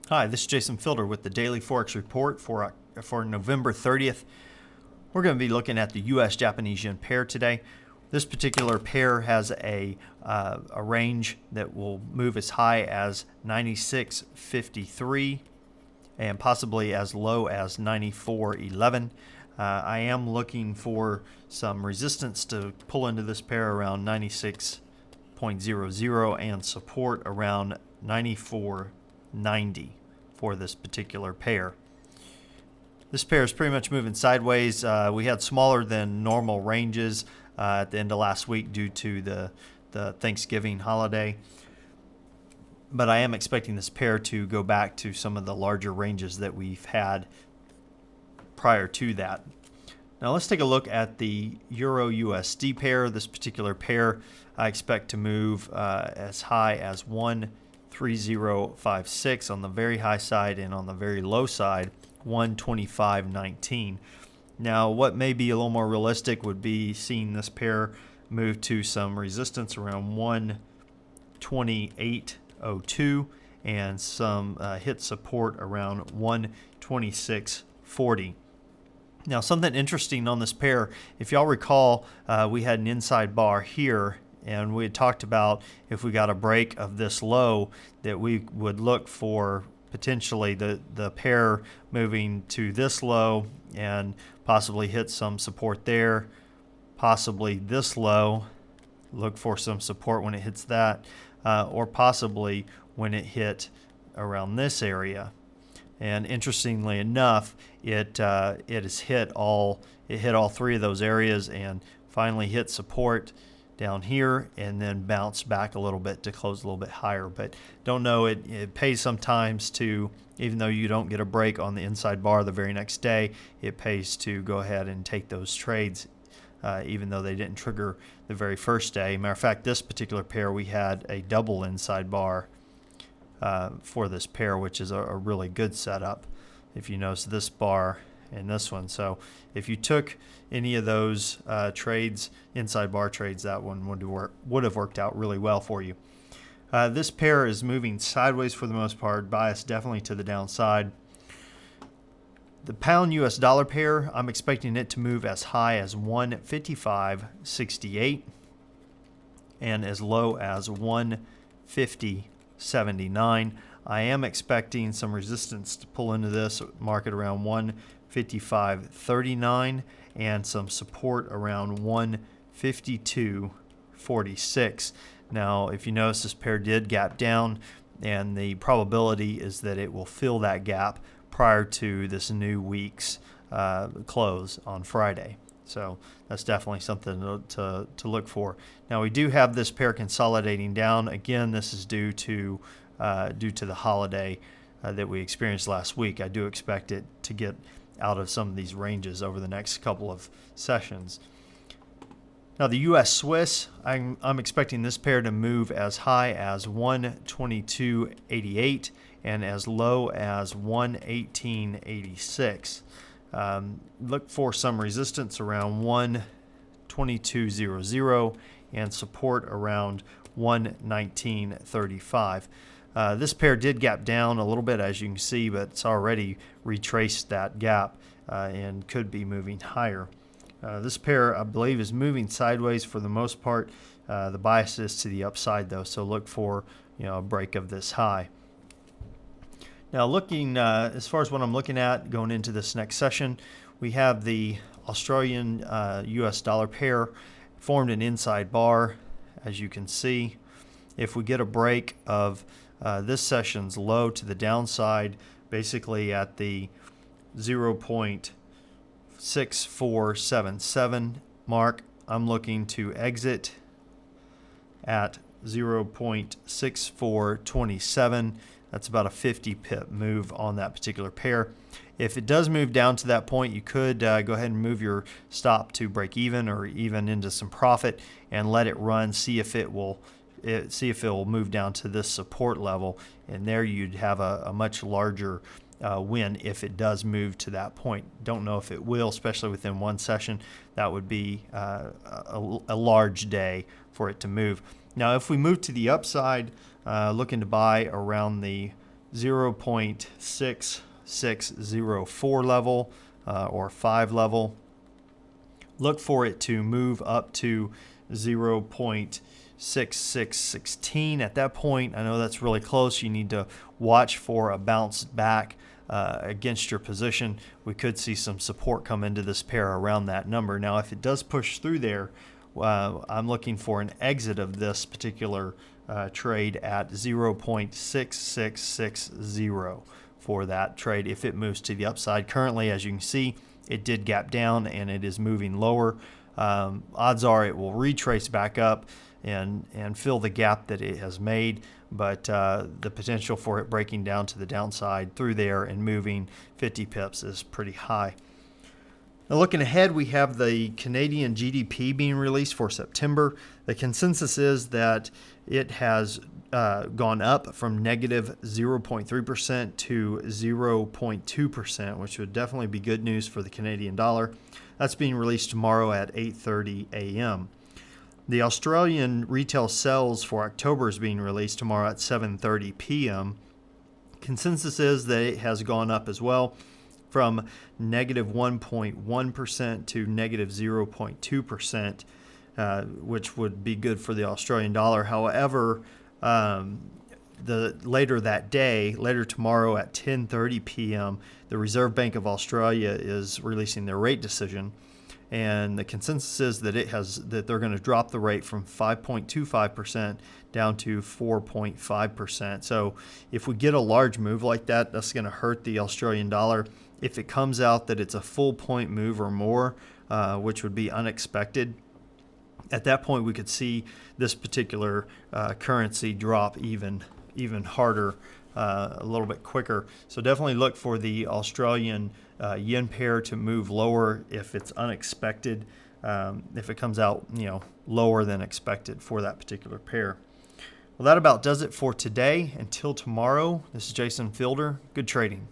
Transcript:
Hi, this is Jason Fielder with the Daily Forex Report for November 30th. We're going to be looking at the US-Japanese yen pair today. This particular pair has a range that will move as high as 96.53 and possibly as low as 94.11. I am looking for some resistance to pull into this pair around 96.00 and support around 94.90 for this particular pair. This pair is pretty much moving sideways. We had smaller than normal ranges at the end of last week due to the Thanksgiving holiday. But I am expecting this pair to go back to some of the larger ranges that we've had prior to that. Now let's take a look at the EURUSD pair. This particular pair I expect to move as high as 13056 on the very high side, and on the very low side 12519. Now what may be a little more realistic would be seeing this pair move to some resistance around 12802 and some hit support around 12640. Now something interesting on this pair, if y'all recall, we had an inside bar here, and we had talked about if we got a break of this low that we would look for potentially the pair moving to this low and possibly hit some support there, possibly this low, look for some support when it hits that, or possibly when it hit around this area. And interestingly enough, it has hit all three of those areas and finally hit support down here and then bounce back a little bit to close a little bit higher. But don't know, it pays sometimes to, even though you don't get a break on the inside bar the very next day, it pays to go ahead and take those trades even though they didn't trigger the very first day. Matter of fact, this particular pair we had a double inside bar for this pair, which is a really good setup. If you notice this bar and this one, so if you took any of those trades, inside bar trades, that one would have worked out really well for you. This pair is moving sideways for the most part, biased definitely to the downside. The pound US dollar pair, I'm expecting it to move as high as 155.68 and as low as 150.79. I am expecting some resistance to pull into this market around 155.39 and some support around 152.46. Now, if you notice, this pair did gap down, and the probability is that it will fill that gap prior to this new week's close on Friday. So that's definitely something to look for. Now we do have this pair consolidating down. Again, this is due to the holiday that we experienced last week. I do expect it to get out of some of these ranges over the next couple of sessions. Now the US Swiss, I'm expecting this pair to move as high as 122.88 and as low as 118.86. Look for some resistance around 122.00 and support around 119.35. This pair did gap down a little bit, as you can see, but it's already retraced that gap and could be moving higher. This pair, I believe, is moving sideways for the most part. The bias is to the upside, though, so look for a break of this high. Now, looking as far as what I'm looking at going into this next session, we have the Australian US dollar pair formed an inside bar, as you can see. If we get a break of this session's low to the downside, basically at the 0.6477 mark, I'm looking to exit at 0.6427. That's about a 50 pip move on that particular pair. If it does move down to that point, you could go ahead and move your stop to break even or even into some profit and let it run, see if it will move down to this support level, and there you'd have a much larger win if it does move to that point. Don't know if it will, especially within one session. That would be a large day for it to move. Now, if we move to the upside, looking to buy around the 0.6604 level or 5 level. Look for it to move up to 0.6616 at that point. I know that's really close. You need to watch for a bounce back against your position. We could see some support come into this pair around that number. Now, if it does push through there, I'm looking for an exit of this particular trade at 0.6660 for that trade if it moves to the upside. Currently, as you can see, it did gap down and it is moving lower. Odds are it will retrace back up and fill the gap that it has made, but the potential for it breaking down to the downside through there and moving 50 pips is pretty high. Now, looking ahead, we have the Canadian GDP being released for September. The consensus is that it has gone up from negative 0.3% to 0.2%, which would definitely be good news for the Canadian dollar. That's being released tomorrow at 8:30 a.m. The Australian retail sales for October is being released tomorrow at 7:30 p.m. Consensus is that it has gone up as well, from negative 1.1% to negative 0.2%, which would be good for the Australian dollar. However, later tomorrow at 10:30 p.m., the Reserve Bank of Australia is releasing their rate decision, and the consensus is that they're going to drop the rate from 5.25% down to 4.5%. So if we get a large move like that, that's going to hurt the Australian dollar. If it comes out that it's a full point move or more, which would be unexpected, at that point we could see this particular currency drop even harder, a little bit quicker. So definitely look for the Australian yen pair to move lower if it's unexpected, if it comes out lower than expected for that particular pair. Well, that about does it for today. Until tomorrow, this is Jason Fielder. Good trading.